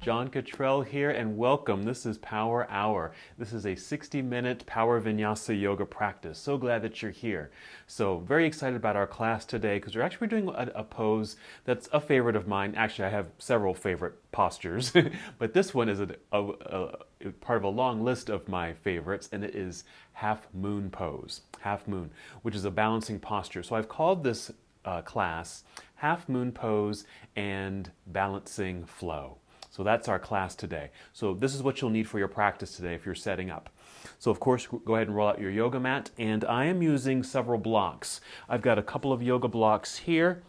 John Cottrell here, and welcome. This is Power Hour. This is a 60-minute Power Vinyasa yoga practice. So glad that you're here. So very excited about our class today because we're actually doing a pose that's a favorite of mine. Actually, I have several favorite postures, but this one is part of a long list of my favorites, and it is half moon pose. Half moon, which is a balancing posture. So I've called this class half moon pose and balancing flow. So that's our class today. So this is what you'll need for your practice today if you're setting up. So of course, go ahead and roll out your yoga mat, and I am using several blocks. I've got a couple of yoga blocks here.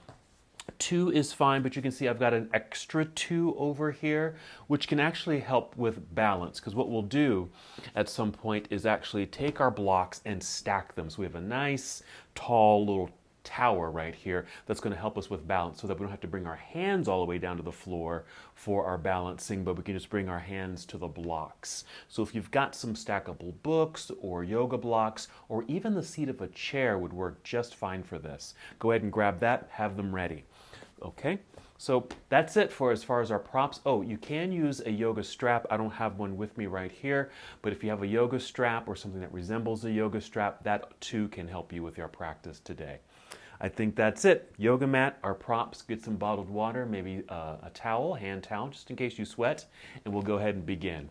2 is fine, but you can see I've got an extra 2 over here, which can actually help with balance, because what we'll do at some point is actually take our blocks and stack them. So we have a nice, tall little tower right here that's going to help us with balance, so that we don't have to bring our hands all the way down to the floor for our balancing, but we can just bring our hands to the blocks. So if you've got some stackable books or yoga blocks, or even the seat of a chair would work just fine for this. Go ahead and grab that, have them ready. Okay, so that's it for as far as our props. Oh, you can use a yoga strap. I don't have one with me right here, but if you have a yoga strap or something that resembles a yoga strap, that too can help you with your practice today. I think that's it. Yoga mat, our props, get some bottled water, maybe a towel, hand towel, just in case you sweat, and we'll go ahead and begin.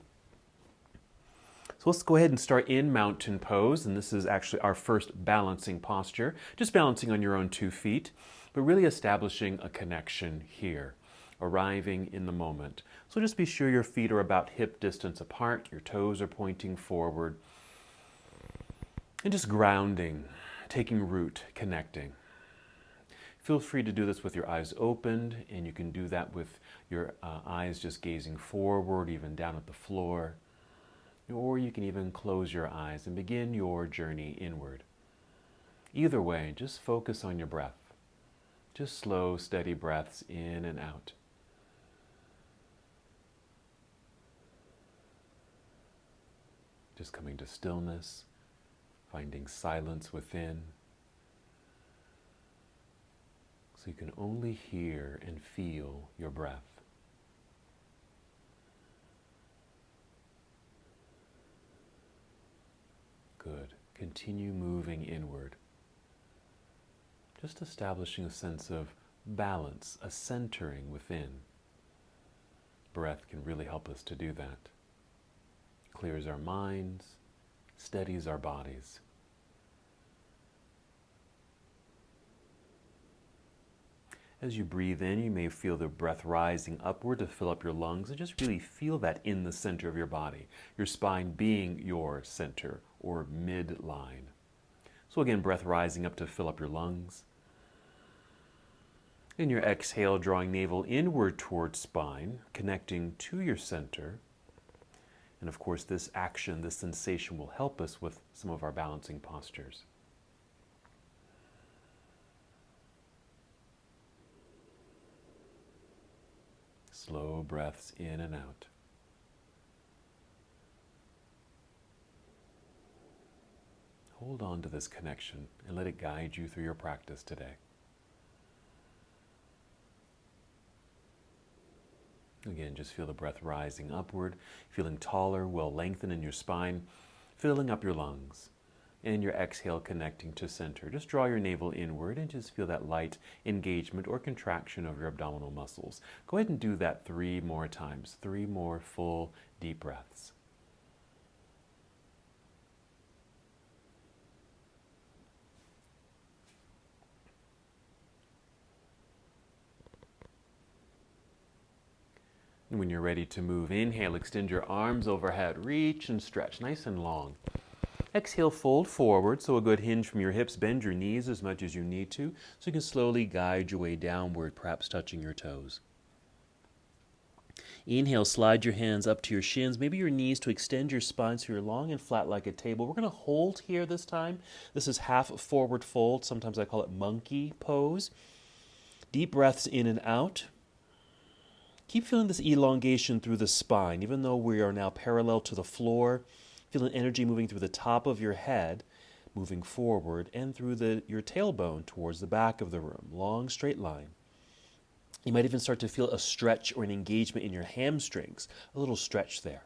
So let's go ahead and start in mountain pose, and this is actually our first balancing posture, just balancing on your own 2 feet, but really establishing a connection here, arriving in the moment. So just be sure your feet are about hip distance apart, your toes are pointing forward, and just grounding, taking root, connecting. Feel free to do this with your eyes opened, and you can do that with your eyes just gazing forward, even down at the floor. Or you can even close your eyes and begin your journey inward. Either way, just focus on your breath. Just slow, steady breaths in and out. Just coming to stillness, finding silence within. So you can only hear and feel your breath. Good. Continue moving inward. Just establishing a sense of balance, a centering within. Breath can really help us to do that. Clears our minds, steadies our bodies. As you breathe in, you may feel the breath rising upward to fill up your lungs, and just really feel that in the center of your body, your spine being your center or midline. So again, breath rising up to fill up your lungs. In your exhale, drawing navel inward towards spine, connecting to your center. And of course, this action, this sensation will help us with some of our balancing postures. Slow breaths in and out. Hold on to this connection and let it guide you through your practice today. Again, just feel the breath rising upward, feeling taller, well lengthened in your spine, filling up your lungs. And your exhale connecting to center. Just draw your navel inward and just feel that light engagement or contraction of your abdominal muscles. Go ahead and do that 3 more times. 3 more full, deep breaths. And when you're ready to move, inhale, extend your arms overhead, reach and stretch, nice and long. Exhale, fold forward, so a good hinge from your hips. Bend your knees as much as you need to, so you can slowly guide your way downward, perhaps touching your toes. Inhale, slide your hands up to your shins, maybe your knees, to extend your spine so you're long and flat like a table. We're going to hold here this time. This is half forward fold. Sometimes I call it monkey pose. Deep breaths in and out. Keep feeling this elongation through the spine, even though we are now parallel to the floor. Feeling energy moving through the top of your head, moving forward, and through your tailbone towards the back of the room. Long, straight line. You might even start to feel a stretch or an engagement in your hamstrings, a little stretch there.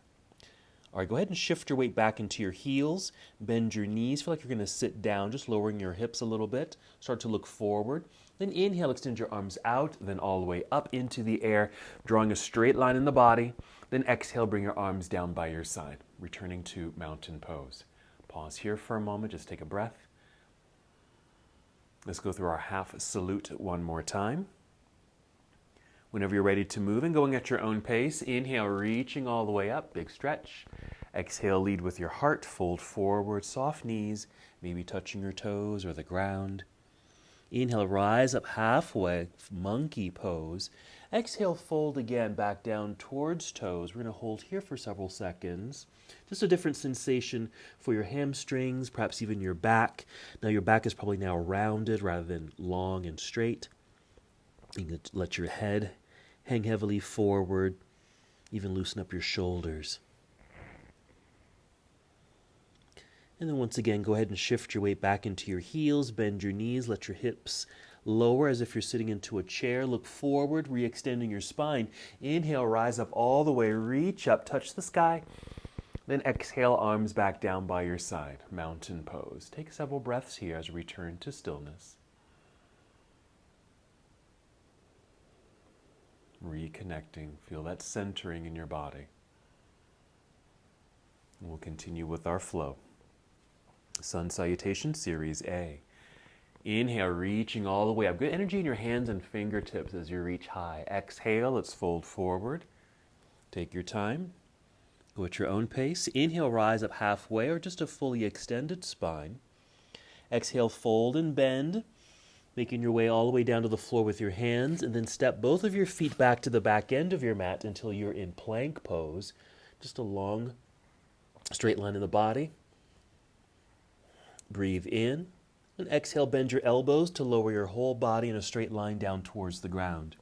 All right, go ahead and shift your weight back into your heels. Bend your knees. Feel like you're going to sit down, just lowering your hips a little bit. Start to look forward. Then inhale, extend your arms out, then all the way up into the air, drawing a straight line in the body. Then exhale, bring your arms down by your side, returning to mountain pose. Pause here for a moment, just take a breath. Let's go through our half salute one more time. Whenever you're ready to move and going at your own pace, inhale, reaching all the way up, big stretch. Exhale, lead with your heart, fold forward, soft knees, maybe touching your toes or the ground. Inhale, rise up halfway, monkey pose. Exhale, fold again, back down towards toes. We're going to hold here for several seconds. Just a different sensation for your hamstrings, perhaps even your back. Now your back is probably now rounded rather than long and straight. You can let your head hang heavily forward, even loosen up your shoulders. And then once again, go ahead and shift your weight back into your heels, bend your knees, let your hips lower as if you're sitting into a chair. Look forward, re-extending your spine. Inhale, rise up all the way, reach up, touch the sky. Then exhale, arms back down by your side, mountain pose. Take several breaths here as you return to stillness. Reconnecting, feel that centering in your body. We'll continue with our flow. Sun Salutation Series A. Inhale, reaching all the way up. Good energy in your hands and fingertips as you reach high. Exhale, let's fold forward. Take your time. Go at your own pace. Inhale, rise up halfway or just a fully extended spine. Exhale, fold and bend, making your way all the way down to the floor with your hands, and then step both of your feet back to the back end of your mat until you're in plank pose. Just a long, straight line in the body. Breathe in, and exhale, bend your elbows to lower your whole body in a straight line down towards the ground.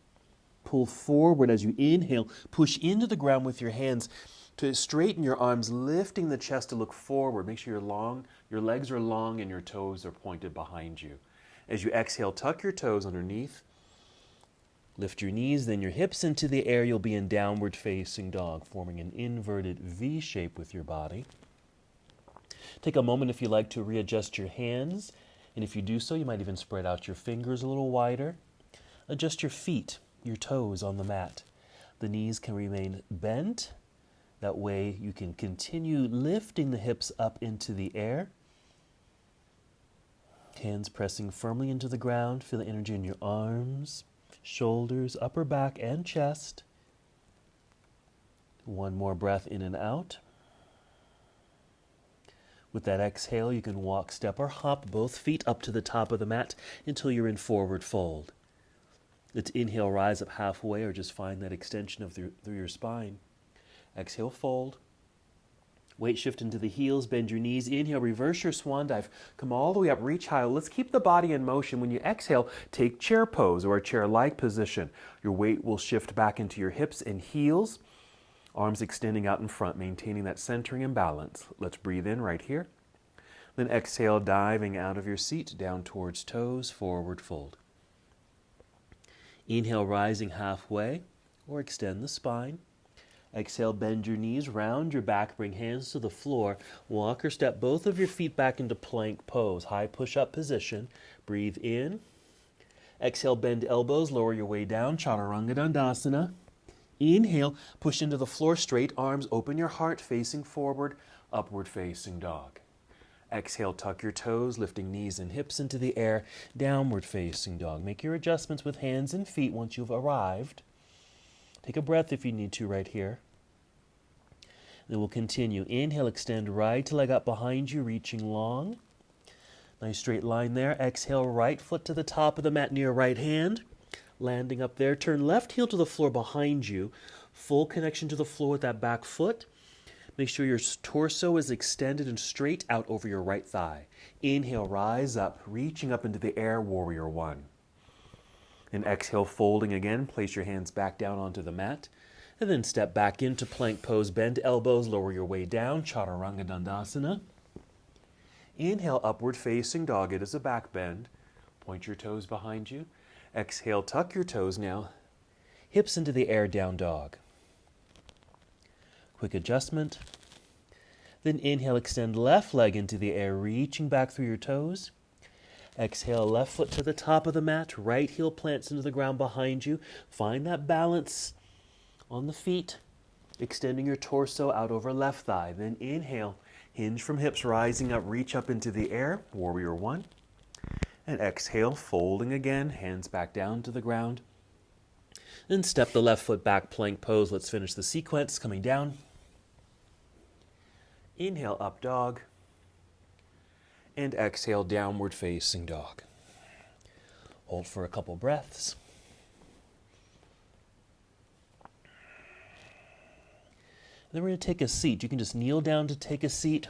Pull forward as you inhale, push into the ground with your hands to straighten your arms, lifting the chest to look forward. Make sure your legs are long and your toes are pointed behind you. As you exhale, tuck your toes underneath. Lift your knees, then your hips into the air. You'll be in downward facing dog, forming an inverted V shape with your body. Take a moment if you like to readjust your hands, and if you do so, you might even spread out your fingers a little wider. Adjust your feet, your toes on the mat. The knees can remain bent. That way you can continue lifting the hips up into the air. Hands pressing firmly into the ground. Feel the energy in your arms, shoulders, upper back, and chest. One more breath in and out. With that exhale, you can walk, step, or hop both feet up to the top of the mat until you're in forward fold. Let's inhale, rise up halfway, or just find that extension through your spine. Exhale, fold. Weight shift into the heels, bend your knees. Inhale, reverse your swan dive. Come all the way up, reach high. Let's keep the body in motion. When you exhale, take chair pose or a chair-like position. Your weight will shift back into your hips and heels. Arms extending out in front, maintaining that centering and balance. Let's breathe in right here. Then exhale, diving out of your seat, down towards toes, forward fold. Inhale, rising halfway, or extend the spine. Exhale, bend your knees, round your back, bring hands to the floor. Walk or step both of your feet back into plank pose, high push-up position. Breathe in. Exhale, bend elbows, lower your way down, Chaturanga Dandasana. Inhale, push into the floor, straight arms, open your heart, facing forward, upward facing dog. Exhale, tuck your toes, lifting knees and hips into the air, downward facing dog. Make your adjustments with hands and feet once you've arrived. Take a breath if you need to right here. Then we'll continue. Inhale, extend right leg up behind you, reaching long. Nice straight line there. Exhale, right foot to the top of the mat near right hand. Landing up there, turn left heel to the floor behind you. Full connection to the floor with that back foot. Make sure your torso is extended and straight out over your right thigh. Inhale, rise up, reaching up into the air, warrior one. And exhale, folding again. Place your hands back down onto the mat. And then step back into plank pose. Bend elbows, lower your way down, Chaturanga Dandasana. Inhale, upward facing dog. It is a back bend. Point your toes behind you. Exhale, tuck your toes now. hips into the air, down dog. Quick adjustment. Then inhale, extend left leg into the air, reaching back through your toes. Exhale, left foot to the top of the mat, right heel plants into the ground behind you. Find that balance on the feet, extending your torso out over left thigh. Then inhale, hinge from hips, rising up, reach up into the air, warrior one. And exhale, folding again, hands back down to the ground. Then step the left foot back, plank pose. Let's finish the sequence, coming down. Inhale, up dog. And exhale, downward facing dog. Hold for a couple breaths. Then we're going to take a seat. You can just kneel down to take a seat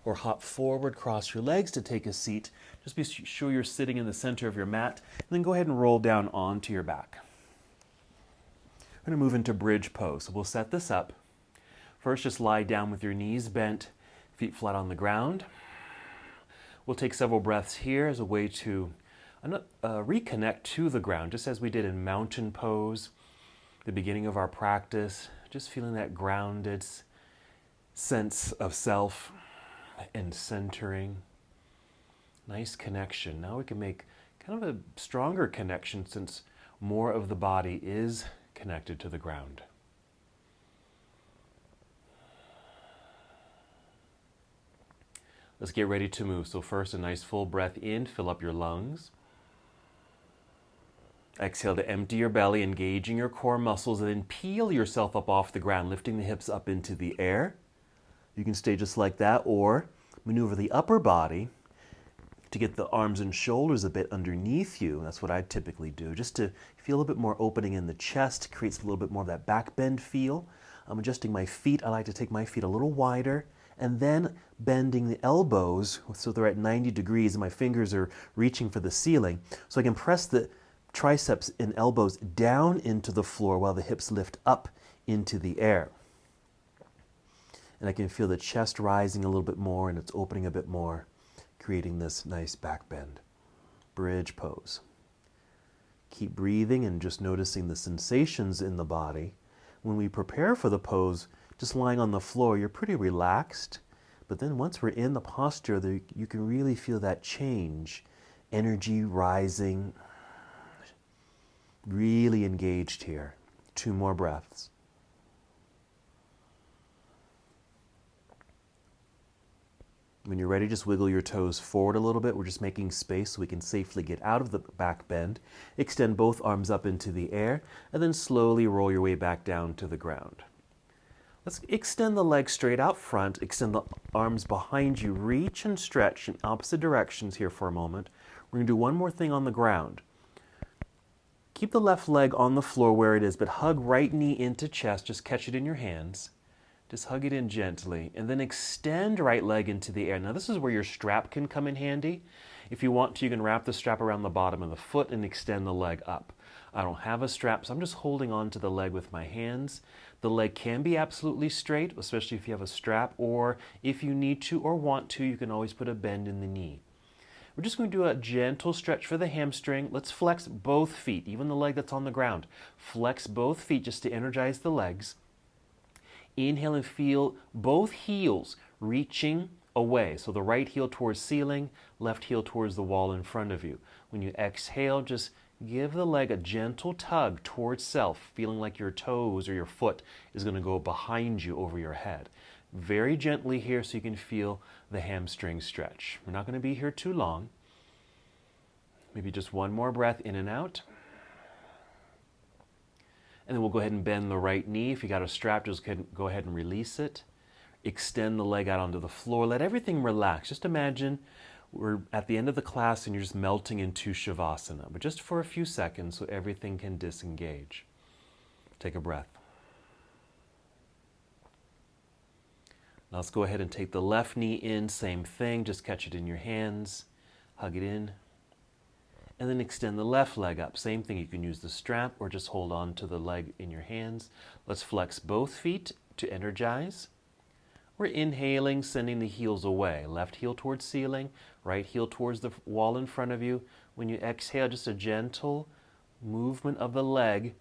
or hop forward, cross your legs to take a seat. Just be sure you're sitting in the center of your mat, and then go ahead and roll down onto your back. We're going to move into bridge pose. So we'll set this up. First, just lie down with your knees bent, feet flat on the ground. We'll take several breaths here as a way to reconnect to the ground, just as we did in mountain pose, the beginning of our practice, just feeling that grounded sense of self and centering. Nice connection. Now we can make kind of a stronger connection since more of the body is connected to the ground. Let's get ready to move. So first, a nice full breath in, fill up your lungs. Exhale to empty your belly, engaging your core muscles, and then peel yourself up off the ground, lifting the hips up into the air. You can stay just like that, or maneuver the upper body to get the arms and shoulders a bit underneath you. That's what I typically do, just to feel a bit more opening in the chest, creates a little bit more of that back bend feel. I'm adjusting my feet. I like to take my feet a little wider, and then bending the elbows so they're at 90 degrees and my fingers are reaching for the ceiling. So I can press the triceps and elbows down into the floor while the hips lift up into the air. And I can feel the chest rising a little bit more and it's opening a bit more, creating this nice back bend. Bridge pose. Keep breathing and just noticing the sensations in the body. When we prepare for the pose, just lying on the floor, you're pretty relaxed. But then once we're in the posture, you can really feel that change. Energy rising. Really engaged here. 2 more breaths. When you're ready, just wiggle your toes forward a little bit. We're just making space so we can safely get out of the back bend. Extend both arms up into the air, and then slowly roll your way back down to the ground. Let's extend the legs straight out front, extend the arms behind you, reach and stretch in opposite directions here for a moment. We're going to do one more thing on the ground. Keep the left leg on the floor where it is, but hug right knee into chest, just catch it in your hands. Just hug it in gently, and then extend right leg into the air. Now this is where your strap can come in handy. If you want to, you can wrap the strap around the bottom of the foot and extend the leg up. I don't have a strap, so I'm just holding on to the leg with my hands. The leg can be absolutely straight, especially if you have a strap, or if you need to or want to, you can always put a bend in the knee. We're just going to do a gentle stretch for the hamstring. Let's flex both feet, even the leg that's on the ground. Flex both feet just to energize the legs. Inhale and feel both heels reaching away. So the right heel towards ceiling, left heel towards the wall in front of you. When you exhale, just give the leg a gentle tug towards self, feeling like your toes or your foot is going to go behind you over your head. Very gently here so you can feel the hamstring stretch. We're not going to be here too long. Maybe just one more breath in and out. And then we'll go ahead and bend the right knee. If you got a strap, just go ahead and release it. Extend the leg out onto the floor. Let everything relax. Just imagine we're at the end of the class and you're just melting into Shavasana, but just for a few seconds so everything can disengage. Take a breath. Now let's go ahead and take the left knee in, same thing, just catch it in your hands, hug it in, and then extend the left leg up. Same thing, you can use the strap or just hold on to the leg in your hands. Let's flex both feet to energize. We're inhaling, sending the heels away. Left heel towards ceiling, right heel towards the wall in front of you. When you exhale, just a gentle movement of the leg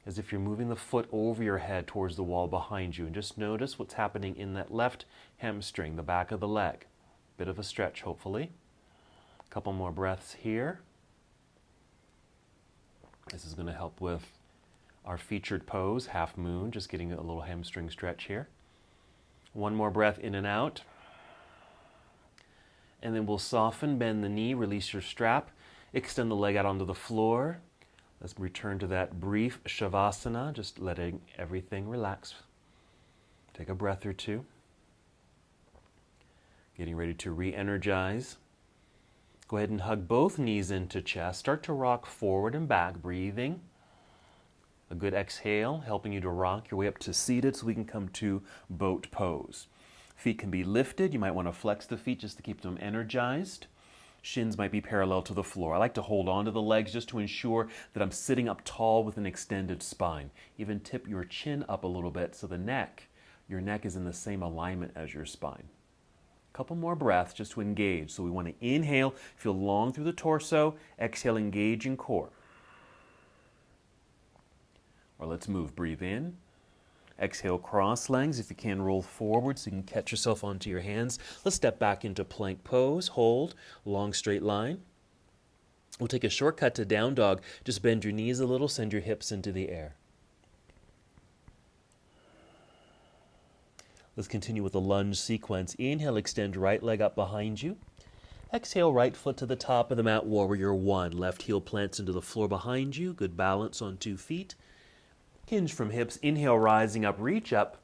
as if you're moving the foot over your head towards the wall behind you. And just notice what's happening in that left hamstring, the back of the leg. Bit of a stretch, hopefully. A couple more breaths here. This is going to help with our featured pose, half moon, just getting a little hamstring stretch here. One more breath in and out. And then we'll soften, bend the knee, release your strap, extend the leg out onto the floor. Let's return to that brief Shavasana, just letting everything relax. Take a breath or two. Getting ready to re-energize. Go ahead and hug both knees into chest. Start to rock forward and back, breathing. A good exhale, helping you to rock your way up to seated so we can come to boat pose. Feet can be lifted. You might want to flex the feet just to keep them energized. Shins might be parallel to the floor. I like to hold on to the legs just to ensure that I'm sitting up tall with an extended spine. Even tip your chin up a little bit so your neck is in the same alignment as your spine. A couple more breaths just to engage. So we want to inhale, feel long through the torso. Exhale, engage in core. Or let's move. Breathe in. Exhale, cross legs. If you can, roll forward so you can catch yourself onto your hands. Let's step back into plank pose. Hold, long straight line. We'll take a shortcut to down dog. Just bend your knees a little, send your hips into the air. Let's continue with the lunge sequence. Inhale, extend right leg up behind you. Exhale, right foot to the top of the mat, warrior one. Left heel plants into the floor behind you. Good balance on 2 feet. Hinge from hips. Inhale, rising up, reach up.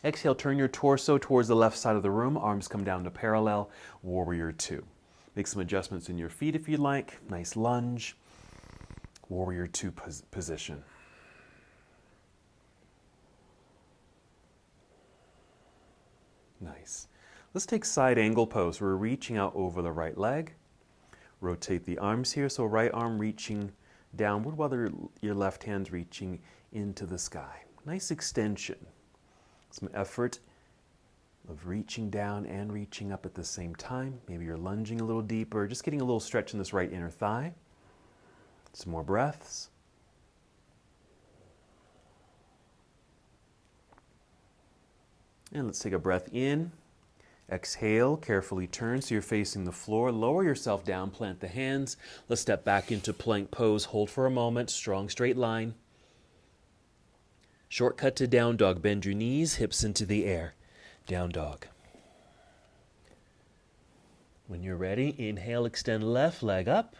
Exhale, turn your torso towards the left side of the room. Arms come down to parallel. Warrior two. Make some adjustments in your feet if you'd like. Nice lunge. Warrior two position. Nice. Let's take side angle pose. We're reaching out over the right leg. Rotate the arms here. So right arm reaching downward while your left hand's reaching into the sky. Nice extension. Some effort of reaching down and reaching up at the same time. Maybe you're lunging a little deeper, just getting a little stretch in this right inner thigh. Some more breaths. And let's take a breath in. Exhale, carefully turn so you're facing the floor. Lower yourself down, plant the hands. Let's step back into plank pose. Hold for a moment, strong straight line. Shortcut to down dog. Bend your knees, hips into the air. Down dog. When you're ready, inhale, extend left leg up.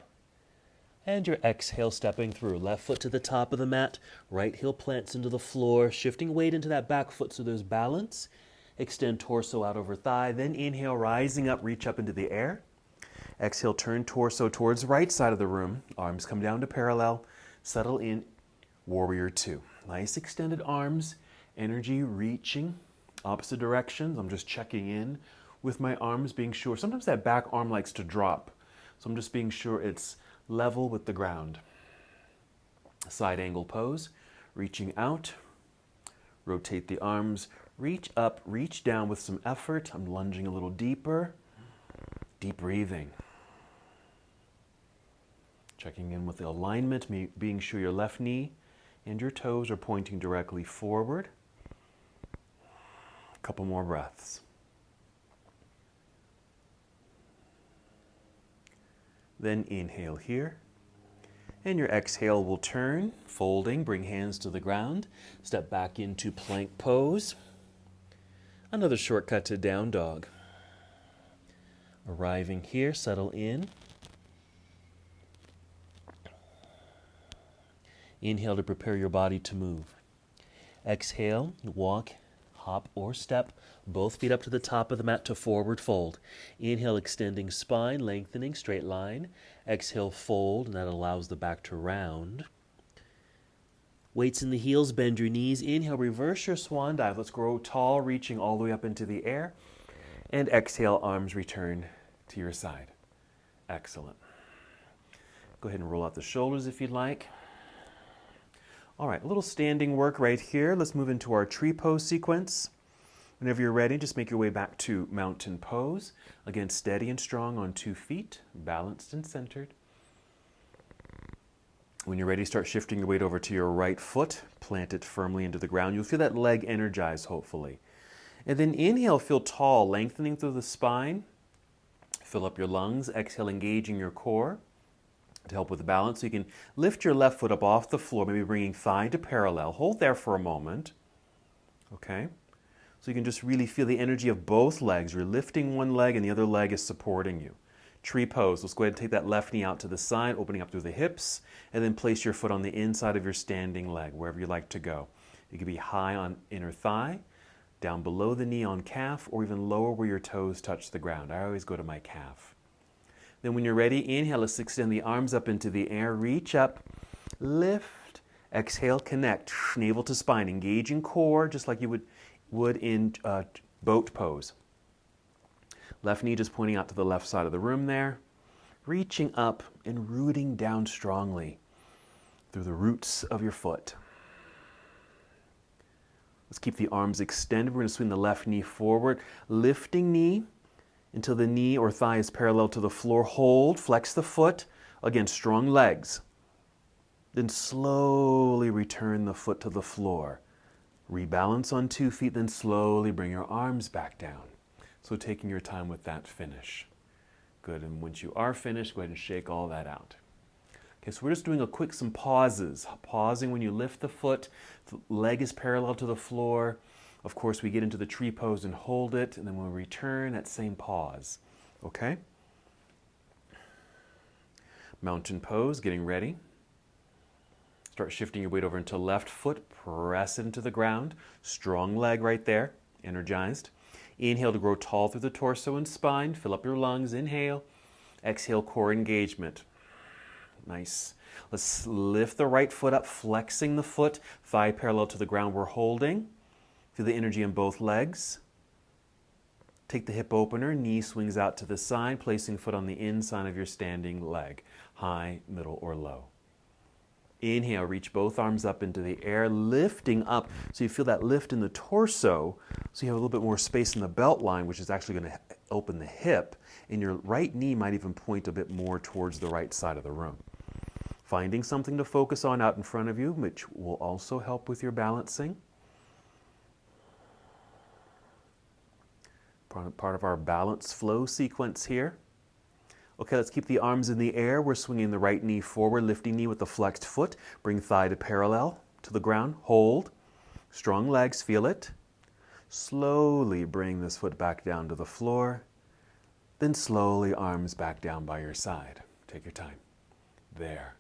And your exhale, stepping through. Left foot to the top of the mat. Right heel plants into the floor. Shifting weight into that back foot so there's balance. Extend torso out over thigh. Then inhale, rising up, reach up into the air. Exhale, turn torso towards the right side of the room. Arms come down to parallel. Settle in, warrior two. Nice extended arms. Energy reaching opposite directions. I'm just checking in with my arms, being sure. Sometimes that back arm likes to drop. So I'm just being sure it's level with the ground. Side angle pose. Reaching out. Rotate the arms. Reach up, reach down with some effort. I'm lunging a little deeper. Deep breathing. Checking in with the alignment, being sure your left knee and your toes are pointing directly forward. A couple more breaths. Then inhale here. And your exhale will turn, folding, bring hands to the ground. Step back into plank pose. Another shortcut to down dog. Arriving here, settle in. Inhale to prepare your body to move. Exhale, walk, hop or step, both feet up to the top of the mat to forward fold. Inhale, extending spine, lengthening, straight line. Exhale, fold, and that allows the back to round. Weights in the heels, bend your knees. Inhale, reverse your swan dive. Let's grow tall, reaching all the way up into the air. And exhale, arms return to your side. Excellent. Go ahead and roll out the shoulders if you'd like. All right, a little standing work right here. Let's move into our tree pose sequence. Whenever you're ready, just make your way back to mountain pose. Again, steady and strong on 2 feet, balanced and centered. When you're ready, start shifting your weight over to your right foot. Plant it firmly into the ground. You'll feel that leg energized, hopefully. And then inhale, feel tall, lengthening through the spine. Fill up your lungs. Exhale, engaging your core to help with the balance. So you can lift your left foot up off the floor, maybe bringing thigh to parallel. Hold there for a moment. Okay? So you can just really feel the energy of both legs. You're lifting one leg and the other leg is supporting you. Tree pose. Let's go ahead and take that left knee out to the side, opening up through the hips, and then place your foot on the inside of your standing leg, wherever you like to go. It could be high on inner thigh, down below the knee on calf, or even lower where your toes touch the ground. I always go to my calf. Then when you're ready, inhale, let's extend the arms up into the air. Reach up, lift, exhale, connect, navel to spine, engaging core, just like you would in boat pose. Left knee just pointing out to the left side of the room there. Reaching up and rooting down strongly through the roots of your foot. Let's keep the arms extended. We're going to swing the left knee forward, lifting knee until the knee or thigh is parallel to the floor. Hold, flex the foot. Again, strong legs. Then slowly return the foot to the floor. Rebalance on 2 feet, then slowly bring your arms back down. So taking your time with that finish. Good, and once you are finished, go ahead and shake all that out. Okay, so we're just doing some pauses. Pausing when you lift the foot, the leg is parallel to the floor. Of course, we get into the tree pose and hold it, and then when we return, that same pause. Okay? Mountain pose, getting ready. Start shifting your weight over into left foot, press it into the ground. Strong leg right there, energized. Inhale to grow tall through the torso and spine. Fill up your lungs. Inhale. Exhale, core engagement. Nice. Let's lift the right foot up, flexing the foot, thigh parallel to the ground. We're holding. Feel the energy in both legs. Take the hip opener, knee swings out to the side, placing foot on the inside of your standing leg, high, middle, or low. Inhale, reach both arms up into the air, lifting up. So you feel that lift in the torso, so you have a little bit more space in the belt line, which is actually going to open the hip, and your right knee might even point a bit more towards the right side of the room. Finding something to focus on out in front of you, which will also help with your balancing. Part of our balance flow sequence here. Okay, let's keep the arms in the air. We're swinging the right knee forward, lifting knee with the flexed foot. Bring thigh to parallel to the ground. Hold. Strong legs, feel it. Slowly bring this foot back down to the floor. Then slowly arms back down by your side. Take your time. There.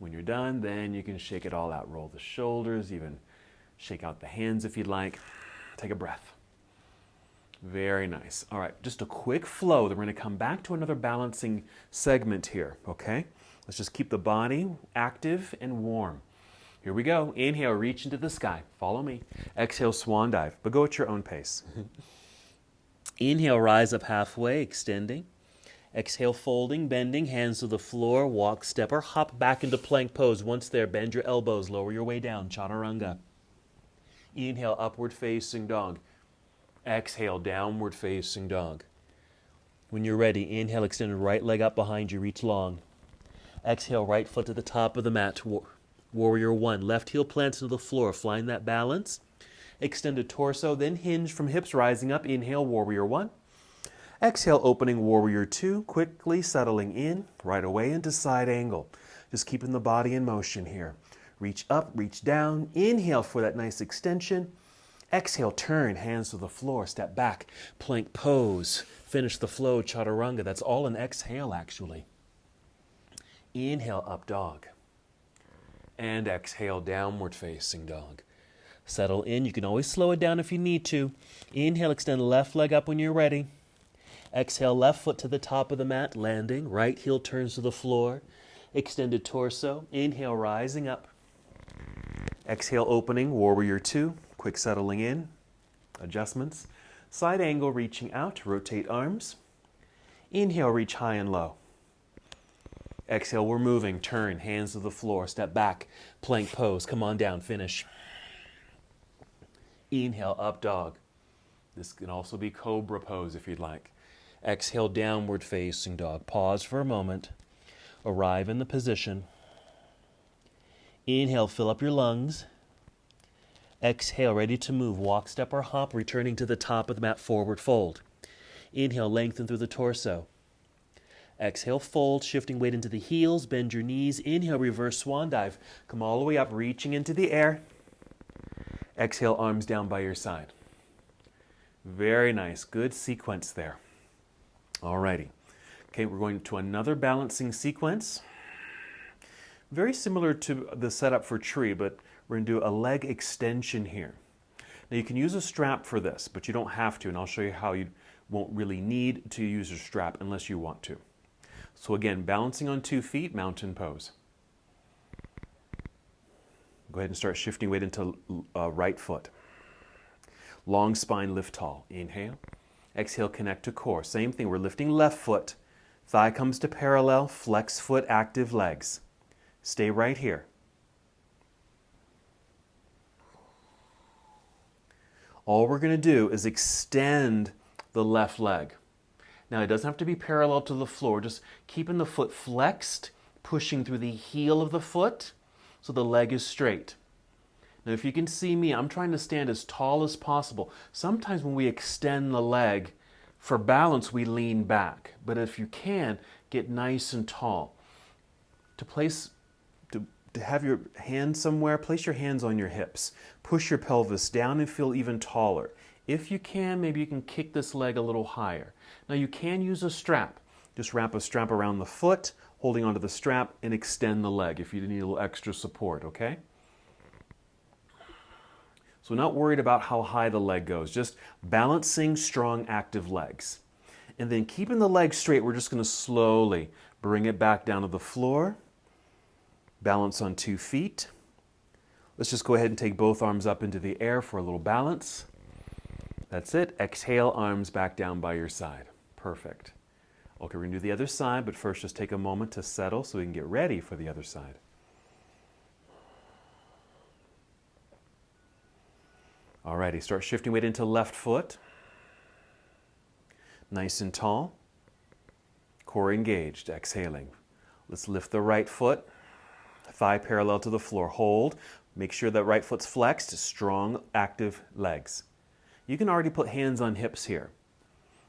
When you're done, then you can shake it all out. Roll the shoulders, even shake out the hands if you'd like. Take a breath. Very nice. All right, just a quick flow. Then we're going to come back to another balancing segment here, okay? Let's just keep the body active and warm. Here we go. Inhale, reach into the sky. Follow me. Exhale, swan dive, but go at your own pace. Inhale, rise up halfway, extending. Exhale, folding, bending, hands to the floor, walk, step, or hop back into plank pose. Once there, bend your elbows, lower your way down, chaturanga. Inhale, upward facing dog. Exhale, downward facing dog. When you're ready, inhale, extend the right leg up behind you, reach long. Exhale, right foot to the top of the mat, warrior one. Left heel plants to the floor, find that balance. Extended torso, then hinge from hips rising up. Inhale, warrior one. Exhale, opening warrior two, quickly settling in, right away into side angle. Just keeping the body in motion here. Reach up, reach down. Inhale for that nice extension. Exhale, turn, hands to the floor, step back, plank pose, finish the flow, chaturanga. That's all an exhale, actually. Inhale, up dog. And exhale, downward facing dog. Settle in. You can always slow it down if you need to. Inhale, extend the left leg up when you're ready. Exhale, left foot to the top of the mat, landing. Right heel turns to the floor. Extended torso. Inhale, rising up. Exhale, opening, warrior two. Quick settling in, adjustments. Side angle, reaching out, rotate arms. Inhale, reach high and low. Exhale, we're moving, turn, hands to the floor, step back, plank pose, come on down, finish. Inhale, up dog. This can also be cobra pose if you'd like. Exhale, downward facing dog. Pause for a moment. Arrive in the position. Inhale, fill up your lungs. Exhale, ready to move. Walk, step, or hop, returning to the top of the mat, forward fold. Inhale, lengthen through the torso. Exhale, fold, shifting weight into the heels, bend your knees. Inhale, reverse swan dive. Come all the way up, reaching into the air. Exhale, arms down by your side. Very nice, good sequence there. Alrighty. Okay, we're going to another balancing sequence. Very similar to the setup for tree, but we're going to do a leg extension here. Now you can use a strap for this, but you don't have to, and I'll show you how you won't really need to use a strap unless you want to. So again, balancing on 2 feet, mountain pose. Go ahead and start shifting weight into right foot. Long spine, lift tall. Inhale. Exhale, connect to core. Same thing, we're lifting left foot. Thigh comes to parallel, flex foot, active legs. Stay right here. All we're going to do is extend the left leg. Now it doesn't have to be parallel to the floor, just keeping the foot flexed, pushing through the heel of the foot so the leg is straight. Now if you can see me, I'm trying to stand as tall as possible. Sometimes when we extend the leg, for balance we lean back, but if you can, get nice and tall. To have your hands somewhere, place your hands on your hips. Push your pelvis down and feel even taller. If you can, maybe you can kick this leg a little higher. Now you can use a strap. Just wrap a strap around the foot, holding onto the strap, and extend the leg if you need a little extra support, okay? So we're not worried about how high the leg goes, just balancing strong, active legs. And then keeping the leg straight, we're just going to slowly bring it back down to the floor. Balance on 2 feet. Let's just go ahead and take both arms up into the air for a little balance. That's it. Exhale, arms back down by your side. Perfect. Okay, we're going to do the other side, but first just take a moment to settle so we can get ready for the other side. Alrighty, start shifting weight into left foot. Nice and tall. Core engaged, exhaling. Let's lift the right foot. Thigh parallel to the floor. Hold. Make sure that right foot's flexed. Strong, active legs. You can already put hands on hips here.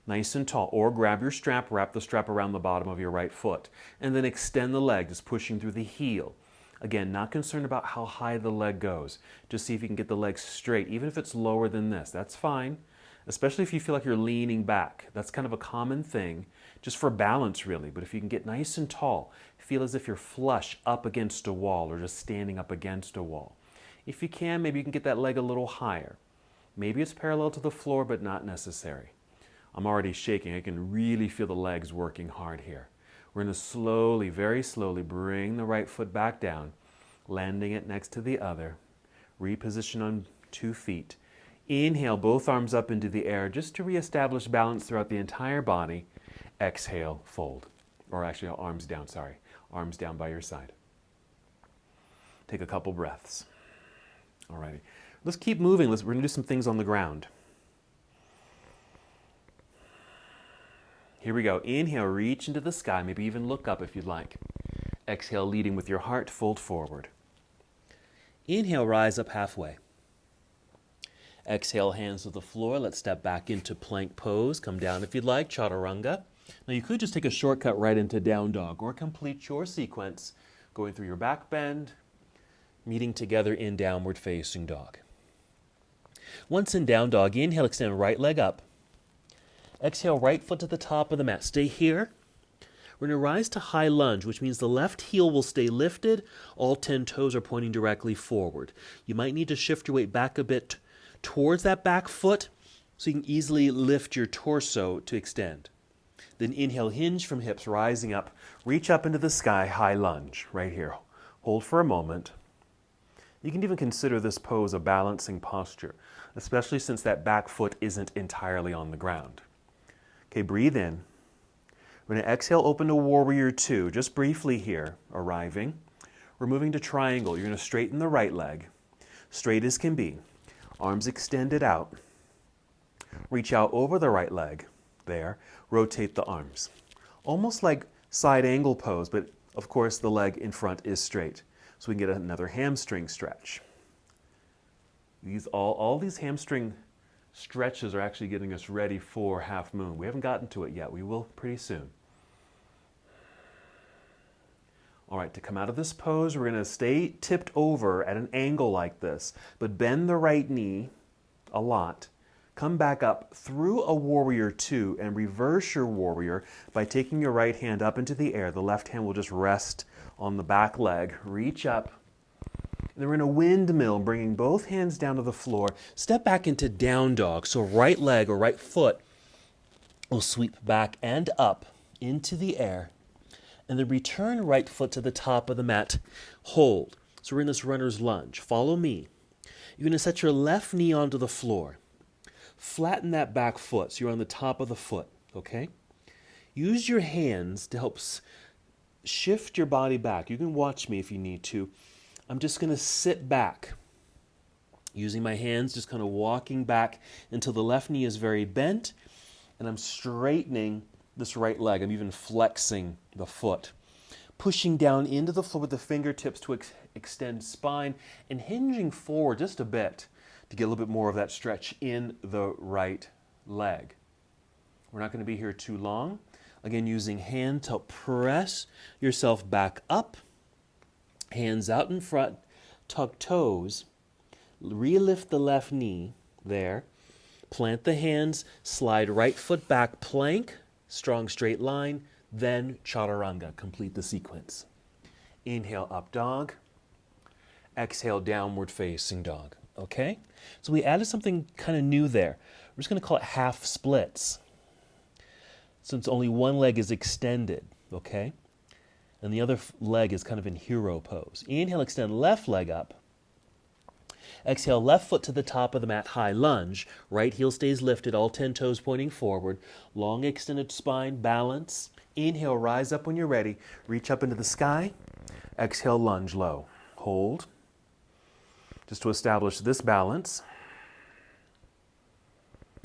Nice and tall. Or grab your strap, wrap the strap around the bottom of your right foot. And then extend the leg, just pushing through the heel. Again, not concerned about how high the leg goes. Just see if you can get the leg straight, even if it's lower than this. That's fine. Especially if you feel like you're leaning back. That's kind of a common thing, just for balance really. But if you can get nice and tall, feel as if you're flush up against a wall or just standing up against a wall. If you can, maybe you can get that leg a little higher. Maybe it's parallel to the floor, but not necessary. I'm already shaking. I can really feel the legs working hard here. We're going to slowly, very slowly bring the right foot back down, landing it next to the other. Reposition on 2 feet. Inhale, both arms up into the air just to reestablish balance throughout the entire body. Exhale, fold. Or actually, arms down, sorry. Arms down by your side. Take a couple breaths. Alrighty. Let's keep moving. We're going to do some things on the ground. Here we go. Inhale, reach into the sky. Maybe even look up if you'd like. Exhale, leading with your heart, fold forward. Inhale, rise up halfway. Exhale, hands to the floor. Let's step back into plank pose. Come down if you'd like, chaturanga. Now you could just take a shortcut right into down dog or complete your sequence going through your back bend, meeting together in downward facing dog. Once in down dog, inhale, extend right leg up. Exhale, right foot to the top of the mat. Stay here. We're going to rise to high lunge, which means the left heel will stay lifted. All 10 toes are pointing directly forward. You might need to shift your weight back a bit towards that back foot so you can easily lift your torso to extend. Then inhale, hinge from hips, rising up. Reach up into the sky, high lunge, right here. Hold for a moment. You can even consider this pose a balancing posture, especially since that back foot isn't entirely on the ground. Okay, breathe in. We're going to exhale, open to Warrior 2, just briefly here, arriving. We're moving to triangle. You're going to straighten the right leg, straight as can be. Arms extended out. Reach out over the right leg, there. Rotate the arms. Almost like side angle pose, but of course the leg in front is straight. so we can get another hamstring stretch. All these hamstring stretches are actually getting us ready for half moon. We haven't gotten to it yet. We will pretty soon. All right, to come out of this pose, we're going to stay tipped over at an angle like this, but bend the right knee a lot. Come back up through a warrior two and reverse your warrior by taking your right hand up into the air. The left hand will just rest on the back leg. Reach up. And then we're in a windmill, bringing both hands down to the floor. Step back into down dog. So right leg or right foot will sweep back and up into the air. And then return right foot to the top of the mat. Hold. So we're in this runner's lunge. Follow me. You're going to set your left knee onto the floor. Flatten that back foot so you're on the top of the foot, okay? Use your hands to help shift your body back. You can watch me if you need to. I'm just going to sit back, using my hands, just kind of walking back until the left knee is very bent, and I'm straightening this right leg. I'm even flexing the foot, pushing down into the floor with the fingertips to extend spine, and hinging forward just a bit to get a little bit more of that stretch in the right leg. We're not going to be here too long. Again, using hand to help press yourself back up. Hands out in front, tuck toes, re-lift the left knee there, plant the hands, slide right foot back, plank, strong straight line, then chaturanga. Complete the sequence. Inhale, up dog. Exhale, downward facing dog. Okay? So we added something kind of new there. We're just going to call it half splits, since only one leg is extended, okay? And the other leg is kind of in hero pose. Inhale, extend left leg up. Exhale, left foot to the top of the mat, high lunge. Right heel stays lifted, all 10 toes pointing forward. Long extended spine, balance. Inhale, rise up when you're ready. Reach up into the sky. Exhale, lunge low. Hold. Just to establish this balance.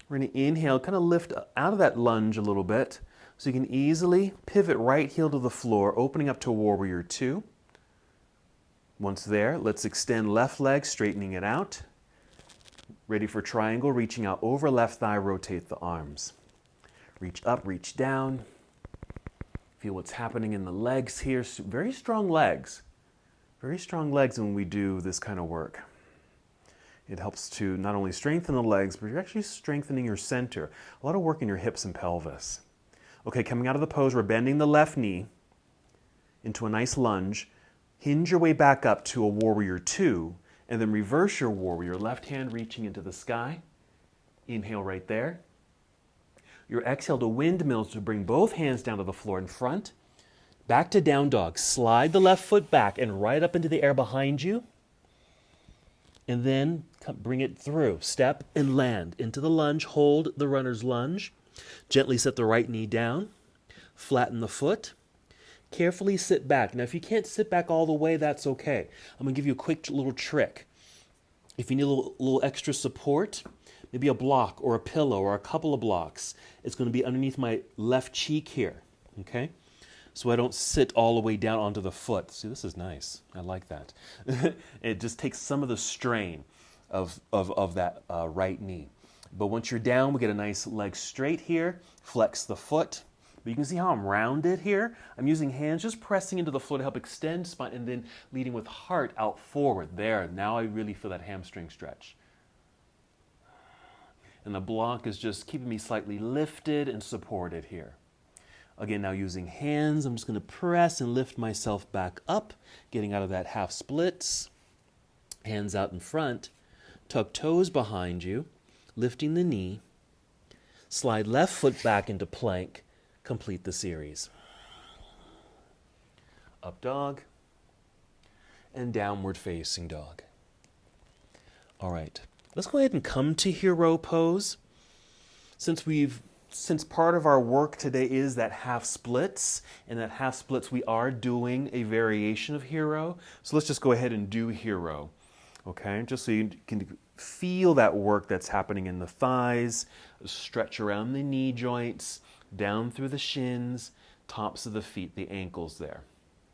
We're going to inhale, kind of lift out of that lunge a little bit, so you can easily pivot right heel to the floor, opening up to warrior two. Once there, let's extend left leg, straightening it out. Ready for triangle, reaching out over left thigh, rotate the arms. Reach up, reach down. Feel what's happening in the legs here. Very strong legs. Very strong legs when we do this kind of work. It helps to not only strengthen the legs, but you're actually strengthening your center. A lot of work in your hips and pelvis. Okay, coming out of the pose, we're bending the left knee into a nice lunge. Hinge your way back up to a warrior two, and then reverse your warrior. Left hand reaching into the sky. Inhale right there. Your exhale to windmill to bring both hands down to the floor in front. Back to down dog. Slide the left foot back and right up into the air behind you. And then bring it through. Step and land into the lunge. Hold the runner's lunge. Gently set the right knee down. Flatten the foot. Carefully sit back. Now, if you can't sit back all the way, that's okay. I'm going to give you a quick little trick. If you need a little extra support, maybe a block or a pillow or a couple of blocks, it's going to be underneath my left cheek here, okay? So I don't sit all the way down onto the foot. See, this is nice. I like that. It just takes some of the strain of that right knee. But once you're down, we get a nice leg straight here. Flex the foot. But you can see how I'm rounded here. I'm using hands just pressing into the floor to help extend spine and then leading with heart out forward. There, now I really feel that hamstring stretch. And the block is just keeping me slightly lifted and supported here. Again, now using hands, I'm just going to press and lift myself back up, getting out of that half splits. Hands out in front. Tuck toes behind you, lifting the knee. Slide left foot back into plank. Complete the series. Up dog and downward facing dog. All right, let's go ahead and come to hero pose. Since part of our work today is that half splits, and that half splits we are doing a variation of hero. So let's just go ahead and do hero, okay? Just so you can feel that work that's happening in the thighs, stretch around the knee joints, down through the shins, tops of the feet, the ankles there.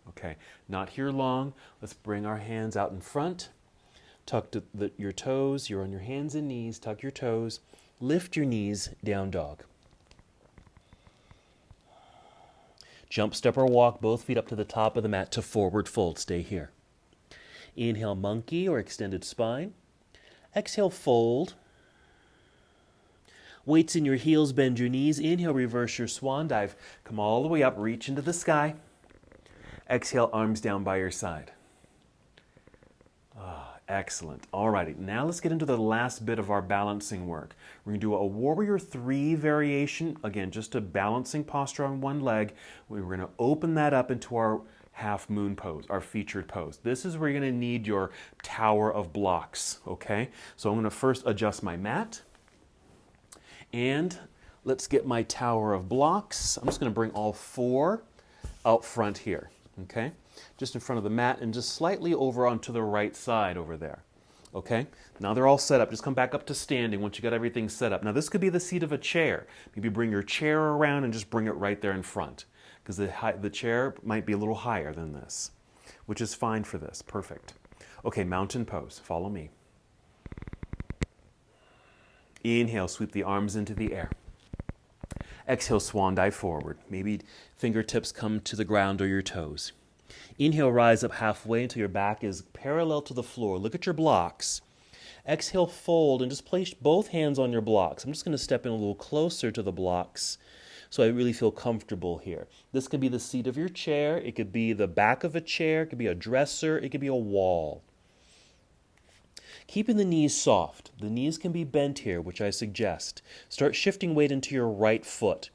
Okay, not here long. Let's bring our hands out in front. Tuck your toes. You're on your hands and knees. Tuck your toes. Lift your knees, down dog. Jump, step, or walk both feet up to the top of the mat to forward fold. Stay here. Inhale, monkey or extended spine. Exhale, fold. Weights in your heels, bend your knees. Inhale, reverse your swan dive. Come all the way up, reach into the sky. Exhale, arms down by your side. Excellent. All righty, now let's get into the last bit of our balancing work. We're going to do a warrior 3 variation. Again, just a balancing posture on one leg. We're going to open that up into our half moon pose, our featured pose. This is where you're going to need your tower of blocks, okay? So I'm going to first adjust my mat. And let's get my tower of blocks. I'm just going to bring all 4 out front here, okay? Just in front of the mat and just slightly over onto the right side over there. Okay? Now they're all set up. Just come back up to standing once you got everything set up. Now this could be the seat of a chair. Maybe bring your chair around and just bring it right there in front, because the chair might be a little higher than this, which is fine for this. Perfect. Okay, mountain pose. Follow me. Inhale, sweep the arms into the air. Exhale, swan dive forward. Maybe fingertips come to the ground or your toes. Inhale, rise up halfway until your back is parallel to the floor. Look at your blocks. Exhale, fold, and just place both hands on your blocks. I'm just going to step in a little closer to the blocks so I really feel comfortable here. This could be the seat of your chair. It could be the back of a chair. It could be a dresser. It could be a wall. Keeping the knees soft. The knees can be bent here, which I suggest. Start shifting weight into your right foot.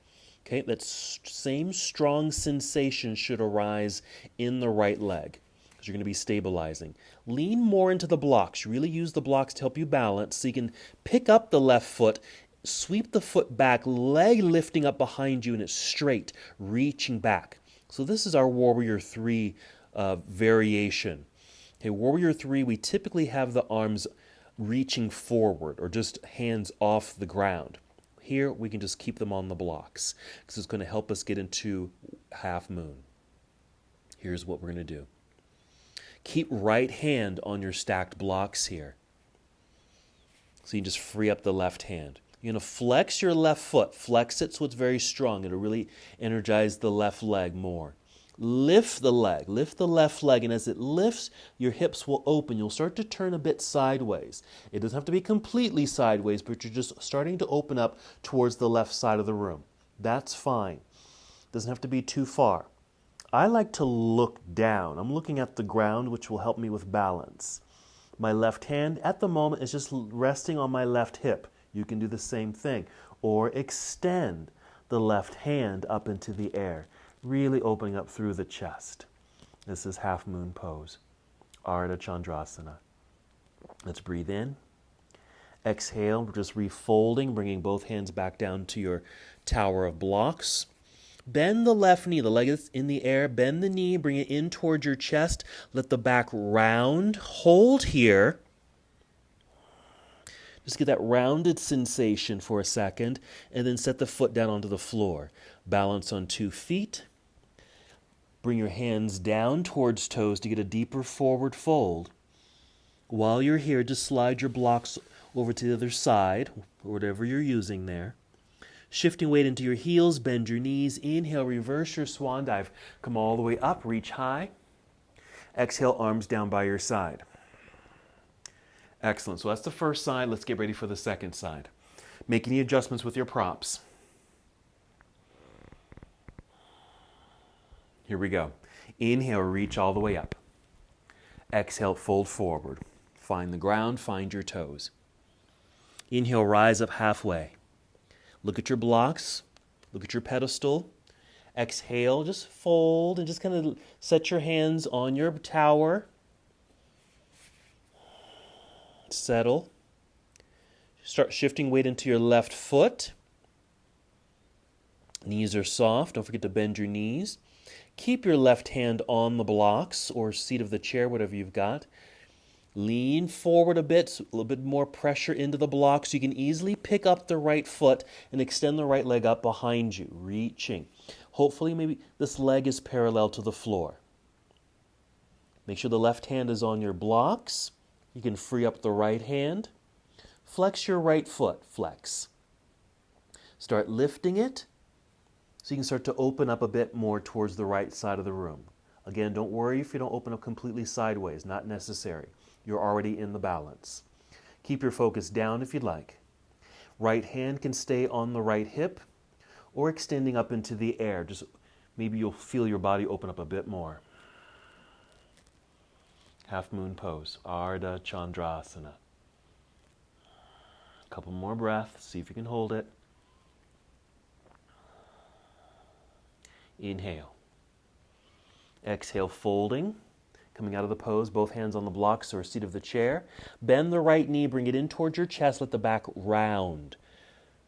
Okay, that same strong sensation should arise in the right leg because you're going to be stabilizing. Lean more into the blocks. Really use the blocks to help you balance so you can pick up the left foot, sweep the foot back, leg lifting up behind you, and it's straight, reaching back. So this is our Warrior 3 variation. Okay, Warrior 3, we typically have the arms reaching forward or just hands off the ground. Here, we can just keep them on the blocks because it's going to help us get into half moon. Here's what we're going to do. Keep right hand on your stacked blocks here. So you just free up the left hand. You're going to flex your left foot. Flex it so it's very strong. It'll really energize the left leg more. Lift the leg, lift the left leg, and as it lifts, your hips will open. You'll start to turn a bit sideways. It doesn't have to be completely sideways, but you're just starting to open up towards the left side of the room. That's fine. It doesn't have to be too far. I like to look down. I'm looking at the ground, which will help me with balance. My left hand at the moment is just resting on my left hip. You can do the same thing. Or extend the left hand up into the air, really opening up through the chest. This is half moon pose, Ardha Chandrasana. Let's breathe in. Exhale, just refolding, bringing both hands back down to your tower of blocks. Bend the left knee, the leg is in the air. Bend the knee, bring it in towards your chest. Let the back round. Hold here. Just get that rounded sensation for a second, and then set the foot down onto the floor. Balance on 2 feet. Bring your hands down towards toes to get a deeper forward fold. While you're here, just slide your blocks over to the other side, or whatever you're using there. Shifting weight into your heels, bend your knees. Inhale, reverse your swan dive. Come all the way up, reach high. Exhale, arms down by your side. Excellent. So that's the first side. Let's get ready for the second side. Make any adjustments with your props. Here we go. Inhale, reach all the way up. Exhale, fold forward. Find the ground, find your toes. Inhale, rise up halfway. Look at your blocks. Look at your pedestal. Exhale, just fold and just kind of set your hands on your tower. Settle. Start shifting weight into your left foot. Knees are soft. Don't forget to bend your knees. Keep your left hand on the blocks or seat of the chair, whatever you've got. Lean forward a bit, a little bit more pressure into the blocks. You can easily pick up the right foot and extend the right leg up behind you, reaching. Hopefully, maybe this leg is parallel to the floor. Make sure the left hand is on your blocks. You can free up the right hand. Flex your right foot, flex. Start lifting it so you can start to open up a bit more towards the right side of the room. Again, don't worry if you don't open up completely sideways, not necessary. You're already in the balance. Keep your focus down if you'd like. Right hand can stay on the right hip or extending up into the air. Just maybe you'll feel your body open up a bit more. Half moon pose, Ardha Chandrasana. A couple more breaths, see if you can hold it. Inhale. Exhale, folding, coming out of the pose, both hands on the blocks or seat of the chair. Bend the right knee, bring it in towards your chest, let the back round.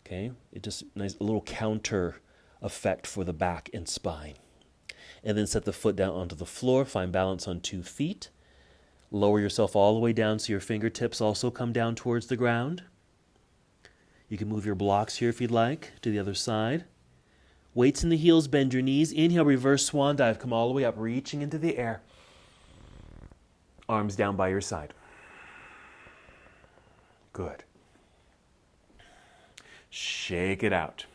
Okay, it just nice a little counter effect for the back and spine. And then set the foot down onto the floor, find balance on 2 feet. Lower yourself all the way down so your fingertips also come down towards the ground. You can move your blocks here if you'd like to the other side. Weights in the heels, bend your knees. Inhale, reverse swan dive. Come all the way up, reaching into the air. Arms down by your side. Good. Shake it out.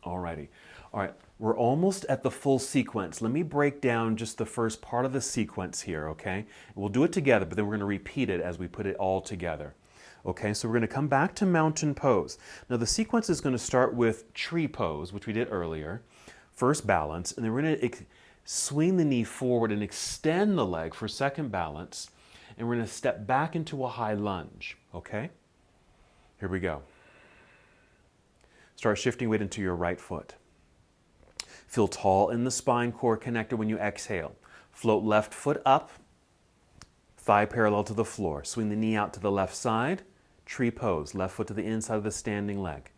Alrighty. All right, we're almost at the full sequence. Let me break down just the first part of the sequence here, okay? We'll do it together, but then we're going to repeat it as we put it all together. Okay, so we're going to come back to mountain pose. Now the sequence is going to start with tree pose, which we did earlier. First balance, and then we're going to swing the knee forward and extend the leg for second balance. And we're going to step back into a high lunge, okay? Here we go. Start shifting weight into your right foot. Feel tall in the spine core connector when you exhale. Float left foot up, thigh parallel to the floor. Swing the knee out to the left side. Tree pose, left foot to the inside of the standing leg.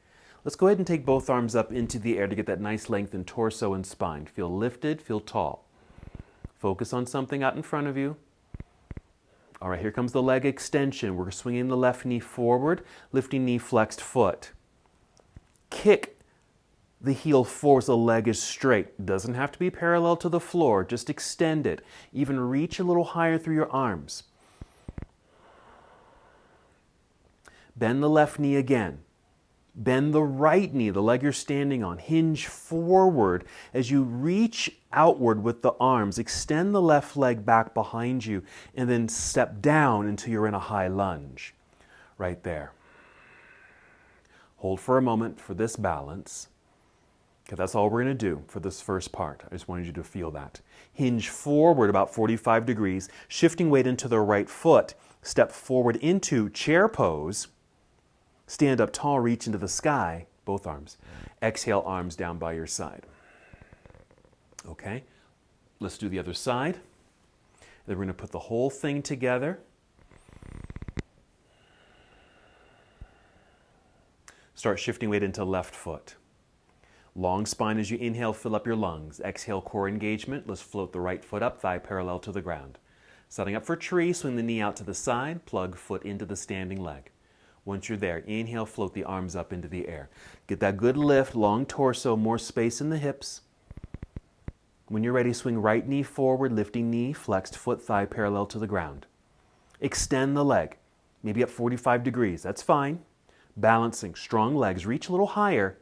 Let's go ahead and take both arms up into the air to get that nice length in torso and spine. Feel lifted, feel tall. Focus on something out in front of you. All right, here comes the leg extension. We're swinging the left knee forward, lifting knee, flexed foot. Kick the heel forward so the leg is straight. Doesn't have to be parallel to the floor. Just extend it. Even reach a little higher through your arms. Bend the left knee again. Bend the right knee, the leg you're standing on. Hinge forward as you reach outward with the arms. Extend the left leg back behind you and then step down until you're in a high lunge. Right there. Hold for a moment for this balance. Okay, that's all we're going to do for this first part. I just wanted you to feel that. Hinge forward about 45 degrees, shifting weight into the right foot. Step forward into chair pose. Stand up tall, reach into the sky, both arms. Exhale, arms down by your side. Okay, let's do the other side. Then we're going to put the whole thing together. Start shifting weight into left foot. Long spine as you inhale, fill up your lungs. Exhale, core engagement. Let's float the right foot up, thigh parallel to the ground. Setting up for tree, swing the knee out to the side, plug foot into the standing leg. Once you're there, inhale, float the arms up into the air. Get that good lift, long torso, more space in the hips. When you're ready, swing right knee forward, lifting knee, flexed foot, thigh parallel to the ground. Extend the leg, maybe up 45 degrees. That's fine. Balancing, strong legs. Reach a little higher.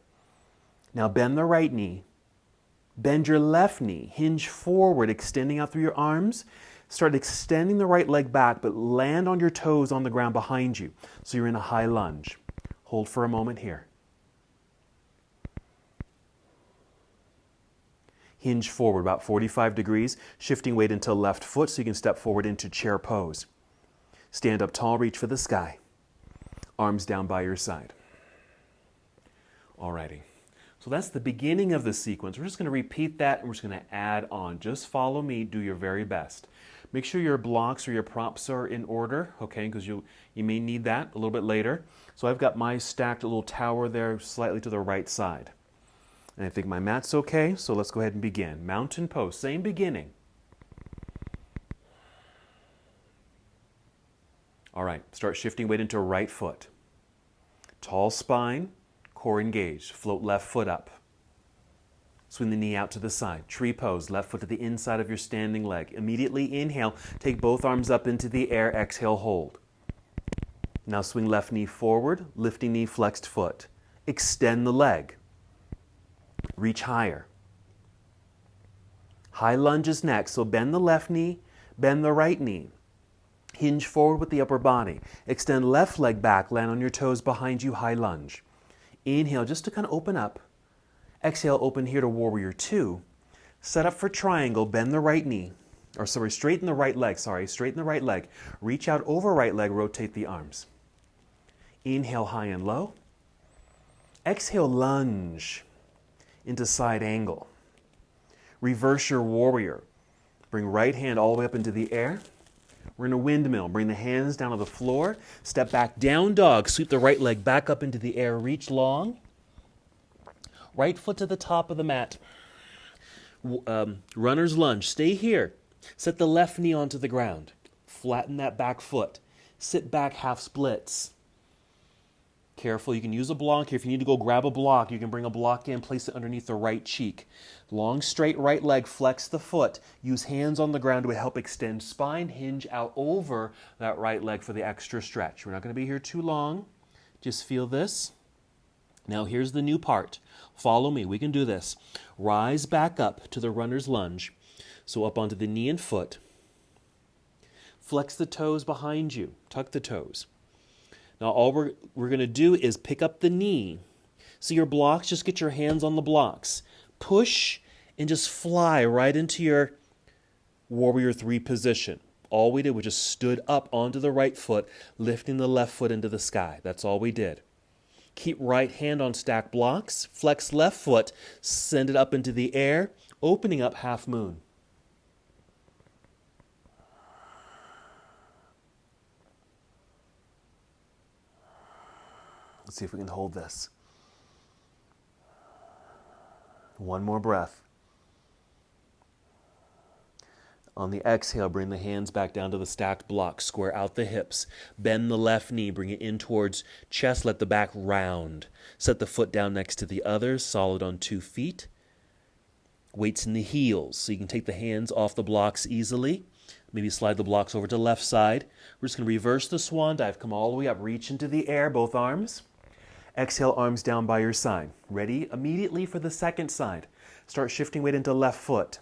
Now bend the right knee. Bend your left knee. Hinge forward, extending out through your arms. Start extending the right leg back, but land on your toes on the ground behind you. So you're in a high lunge. Hold for a moment here. Hinge forward about 45 degrees, shifting weight into left foot so you can step forward into chair pose. Stand up tall, reach for the sky. Arms down by your side. Alrighty. So that's the beginning of the sequence. We're just going to repeat that and we're just going to add on. Just follow me, do your very best. Make sure your blocks or your props are in order, okay, because you may need that a little bit later. So I've got my stacked little tower there slightly to the right side. And I think my mat's okay, so let's go ahead and begin. Mountain pose, same beginning. All right, start shifting weight into right foot. Tall spine, core engaged. Float left foot up. Swing the knee out to the side. Tree pose, left foot to the inside of your standing leg. Immediately inhale, take both arms up into the air, exhale, hold. Now swing left knee forward, lifting knee, flexed foot. Extend the leg. Reach higher. High lunge is next, so bend the left knee, bend the right knee. Hinge forward with the upper body. Extend left leg back, land on your toes behind you, high lunge. Inhale just to kind of open up. Exhale, open here to warrior two. Set up for triangle, bend the right knee. Straighten the right leg, straighten the right leg. Reach out over right leg, rotate the arms. Inhale, high and low. Exhale, lunge into side angle. Reverse your warrior. Bring right hand all the way up into the air. We're in a windmill. Bring the hands down to the floor. Step back, down dog. Sweep the right leg back up into the air. Reach long. Right foot to the top of the mat. Runner's lunge. Stay here. Set the left knee onto the ground. Flatten that back foot. Sit back, half splits. Careful, you can use a block here. If you need to go grab a block, you can bring a block in, place it underneath the right cheek. Long, straight right leg, flex the foot. Use hands on the ground to help extend spine, hinge out over that right leg for the extra stretch. We're not going to be here too long. Just feel this. Now here's the new part. Follow me, we can do this. Rise back up to the runner's lunge. So up onto the knee and foot. Flex the toes behind you. Tuck the toes. Now all we're going to do is pick up the knee. So your blocks, just get your hands on the blocks. Push and just fly right into your warrior three position. All we did was just stood up onto the right foot, lifting the left foot into the sky. That's all we did. Keep right hand on stacked blocks. Flex left foot, send it up into the air, opening up half moon. Let's see if we can hold this. One more breath. On the exhale, bring the hands back down to the stacked blocks. Square out the hips. Bend the left knee. Bring it in towards chest. Let the back round. Set the foot down next to the other. Solid on 2 feet. Weights in the heels. So you can take the hands off the blocks easily. Maybe slide the blocks over to left side. We're just going to reverse the swan dive. Come all the way up. Reach into the air, both arms. Exhale, arms down by your side. Ready? Immediately for the second side. Start shifting weight into left foot.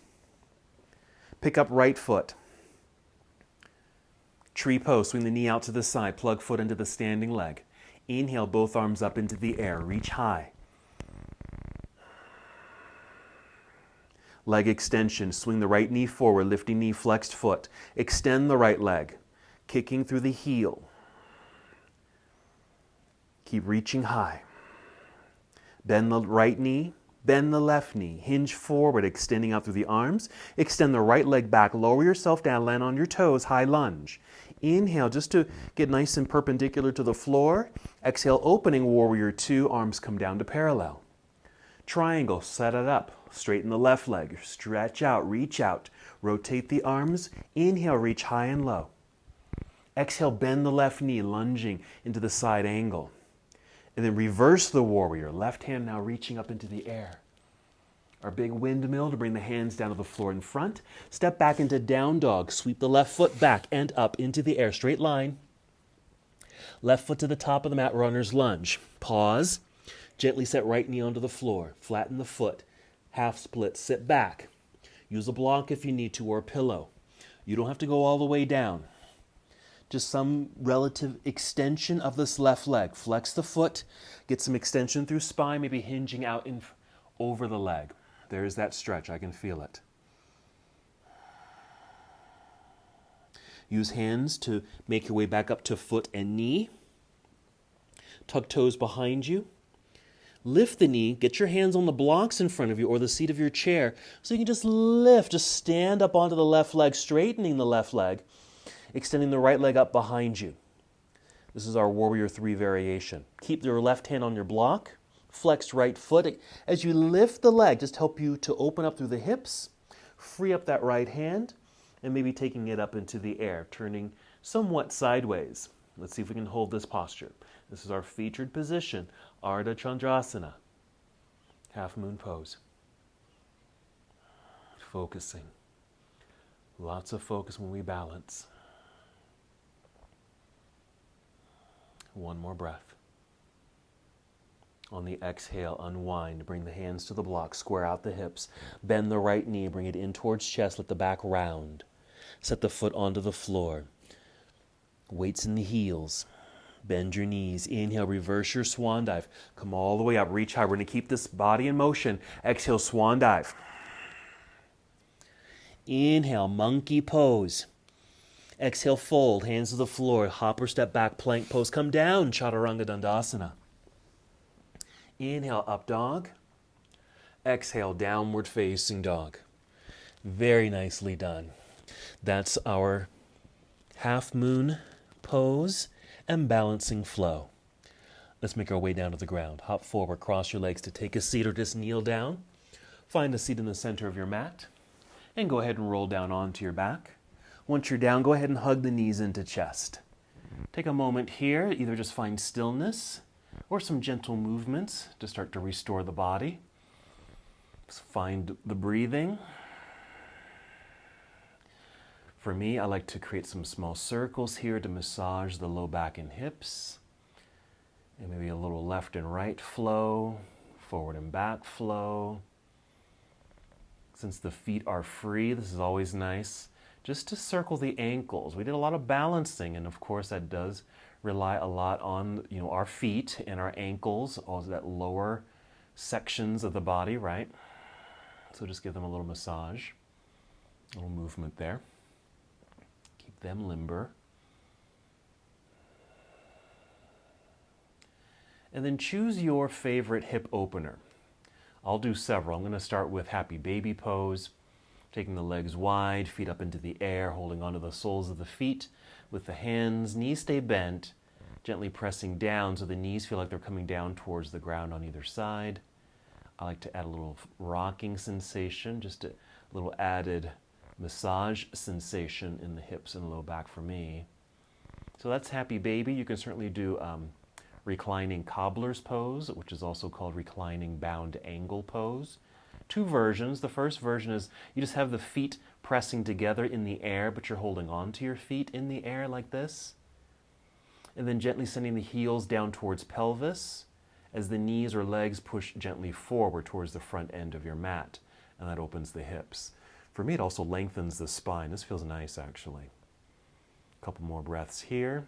Pick up right foot. Tree pose, swing the knee out to the side. Plug foot into the standing leg. Inhale, both arms up into the air. Reach high. Leg extension, swing the right knee forward, lifting knee, flexed foot. Extend the right leg, kicking through the heel. Keep reaching high. Bend the right knee, bend the left knee. Hinge forward, extending out through the arms. Extend the right leg back, lower yourself down, land on your toes, high lunge. Inhale, just to get nice and perpendicular to the floor. Exhale, opening warrior two, arms come down to parallel. Triangle, set it up. Straighten the left leg, stretch out, reach out. Rotate the arms. Inhale, reach high and low. Exhale, bend the left knee, lunging into the side angle. And then reverse the warrior. Left hand now reaching up into the air. Our big windmill to bring the hands down to the floor in front. Step back into down dog. Sweep the left foot back and up into the air. Straight line. Left foot to the top of the mat, runner's lunge. Pause. Gently set right knee onto the floor. Flatten the foot. Half split. Sit back. Use a block if you need to or a pillow. You don't have to go all the way down. Just some relative extension of this left leg. Flex the foot. Get some extension through spine, maybe hinging out over the leg. There's that stretch. I can feel it. Use hands to make your way back up to foot and knee. Tuck toes behind you. Lift the knee. Get your hands on the blocks in front of you or the seat of your chair so you can just lift. Just stand up onto the left leg, straightening the left leg, extending the right leg up behind you. This is our warrior three variation. Keep your left hand on your block. Flex right foot. As you lift the leg, just help you to open up through the hips, free up that right hand, and maybe taking it up into the air, turning somewhat sideways. Let's see if we can hold this posture. This is our featured position, Ardha Chandrasana, half moon pose. focusing. Lots of focus when we balance. One more breath. On the exhale, unwind. Bring the hands to the block. Square out the hips. Bend the right knee. Bring it in towards chest. Let the back round. Set the foot onto the floor. Weights in the heels. Bend your knees. Inhale, reverse your swan dive. Come all the way up. Reach high. We're going to keep this body in motion. Exhale, swan dive. Inhale, monkey pose. Exhale, fold. Hands to the floor. Hop or step back, plank pose. Come down, Chaturanga Dandasana. Inhale, up dog. Exhale, downward facing dog. Very nicely done. That's our half moon pose and balancing flow. Let's make our way down to the ground. Hop forward, cross your legs to take a seat or just kneel down. Find a seat in the center of your mat and go ahead and roll down onto your back. Once you're down, go ahead and hug the knees into chest. Take a moment here, either just find stillness or some gentle movements to start to restore the body. Just find the breathing. For me, I like to create some small circles here to massage the low back and hips. And maybe a little left and right flow, forward and back flow. Since the feet are free, this is always nice just to circle the ankles. We did a lot of balancing, and of course that does rely a lot on our feet and our ankles, all that lower sections of the body, right? So just give them a little massage, a little movement there. Keep them limber. And then choose your favorite hip opener. I'll do several. I'm going to start with happy baby pose, taking the legs wide, feet up into the air, holding onto the soles of the feet with the hands. Knees stay bent, gently pressing down so the knees feel like they're coming down towards the ground on either side. I like to add a little rocking sensation, just a little added massage sensation in the hips and low back for me. So that's happy baby. You can certainly do reclining cobbler's pose, which is also called reclining bound angle pose. Two versions. The first version is you just have the feet pressing together in the air, but you're holding on to your feet in the air like this. And then gently sending the heels down towards pelvis as the knees or legs push gently forward towards the front end of your mat. And that opens the hips. For me, it also lengthens the spine. This feels nice, actually. A couple more breaths here.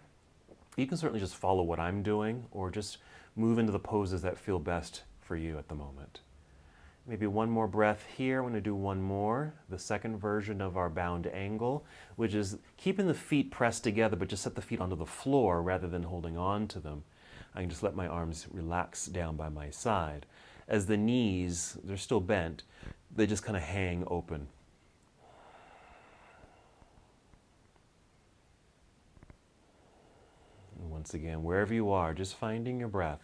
You can certainly just follow what I'm doing or just move into the poses that feel best for you at the moment. Maybe one more breath here. I'm going to do one more, the second version of our bound angle, which is keeping the feet pressed together, but just set the feet onto the floor rather than holding on to them. I can just let my arms relax down by my side. As the knees, they're still bent, they just kind of hang open. And once again, wherever you are, just finding your breath.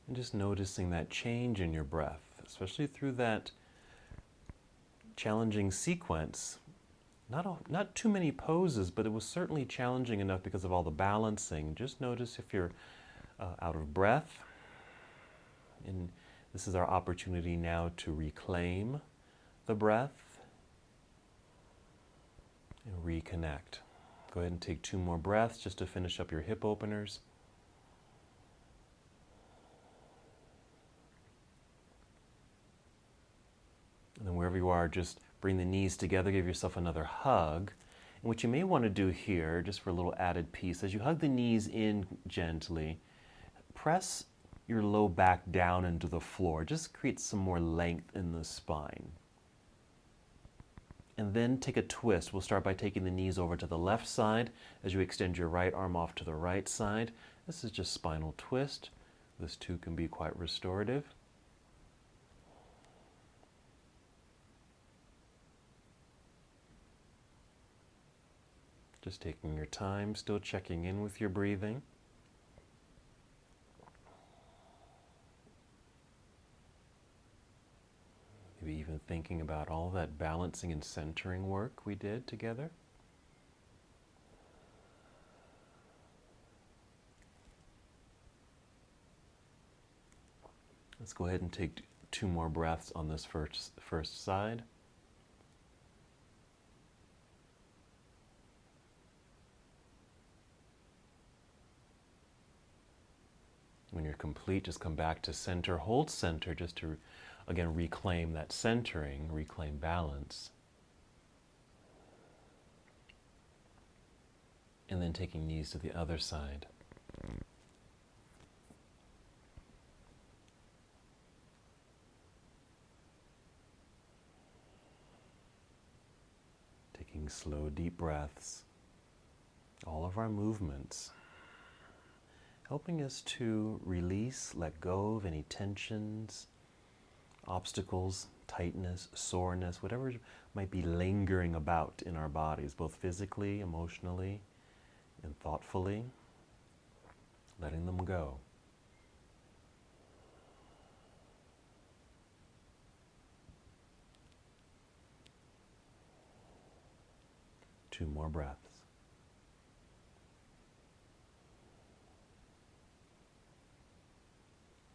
And just noticing that change in your breath, especially through that challenging sequence. Not too many poses, but it was certainly challenging enough because of all the balancing. Just notice if you're out of breath. And this is our opportunity now to reclaim the breath and reconnect. Go ahead and take 2 more breaths just to finish up your hip openers. And then wherever you are, just bring the knees together, give yourself another hug. And what you may want to do here, just for a little added piece, as you hug the knees in gently, press your low back down into the floor. Just create some more length in the spine. And then take a twist. We'll start by taking the knees over to the left side as you extend your right arm off to the right side. This is just spinal twist. This too can be quite restorative. Just taking your time, still checking in with your breathing. Maybe even and thinking about all that balancing and centering work we did together. Let's go ahead and take 2 more breaths on this first side. When you're complete, just come back to center. Hold center just to, again, reclaim that centering, reclaim balance. And then taking knees to the other side. Taking slow, deep breaths. All of our movements helping us to release, let go of any tensions, obstacles, tightness, soreness, whatever might be lingering about in our bodies, both physically, emotionally, and thoughtfully, letting them go. Two more breaths.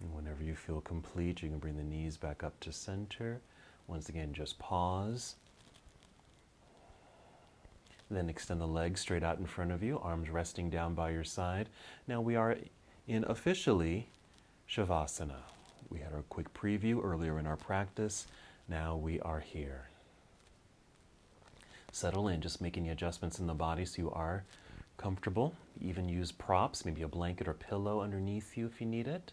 And whenever you feel complete, you can bring the knees back up to center. Once again, just pause. Then extend the legs straight out in front of you, arms resting down by your side. Now we are in officially Shavasana. We had our quick preview earlier in our practice. Now we are here. Settle in, just making the adjustments in the body so you are comfortable. Even use props, maybe a blanket or pillow underneath you if you need it.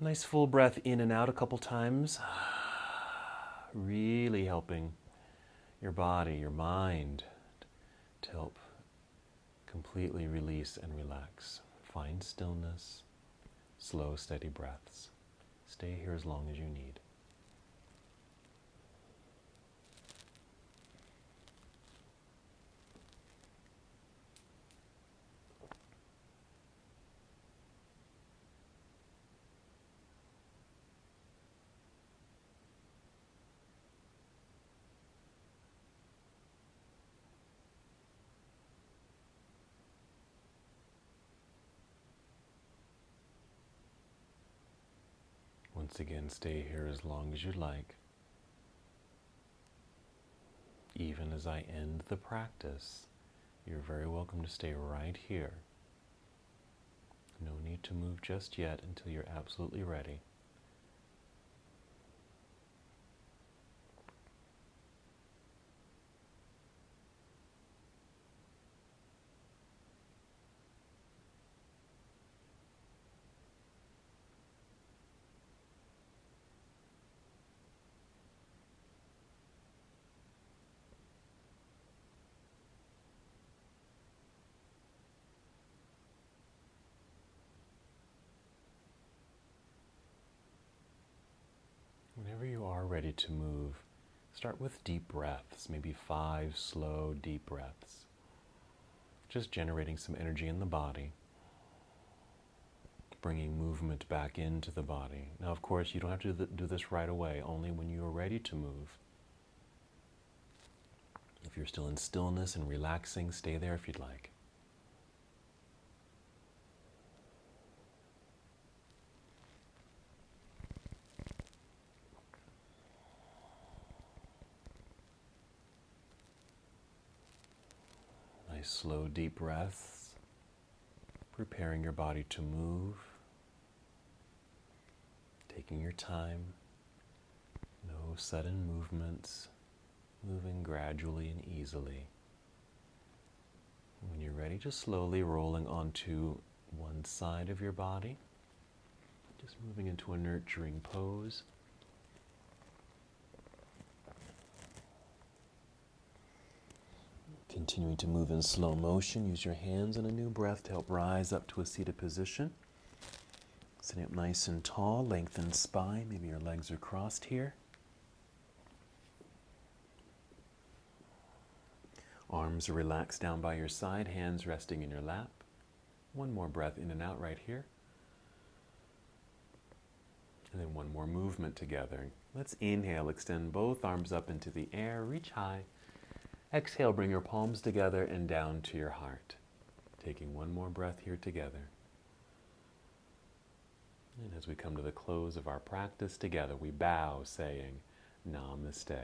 A nice full breath in and out a couple times. Really helping your body, your mind to help completely release and relax. Find stillness, slow, steady breaths. Stay here as long as you need. Once again, stay here as long as you like. Even as I end the practice, you're very welcome to stay right here. No need to move just yet until you're absolutely ready. Whenever you are ready to move, start with deep breaths, maybe 5 slow, deep breaths. Just generating some energy in the body, bringing movement back into the body. Now, of course, you don't have to do this right away, only when you are ready to move. If you're still in stillness and relaxing, stay there if you'd like. Nice, slow, deep breaths, preparing your body to move, taking your time, no sudden movements, moving gradually and easily. When you're ready, just slowly rolling onto one side of your body, just moving into a nurturing pose. Continuing to move in slow motion, use your hands and a new breath to help rise up to a seated position. Sitting up nice and tall, lengthen spine, maybe your legs are crossed here. Arms are relaxed down by your side, hands resting in your lap. One more breath in and out right here. And then one more movement together. Let's inhale, extend both arms up into the air, reach high. Exhale, bring your palms together and down to your heart. Taking one more breath here together. And as we come to the close of our practice together, we bow saying, Namaste.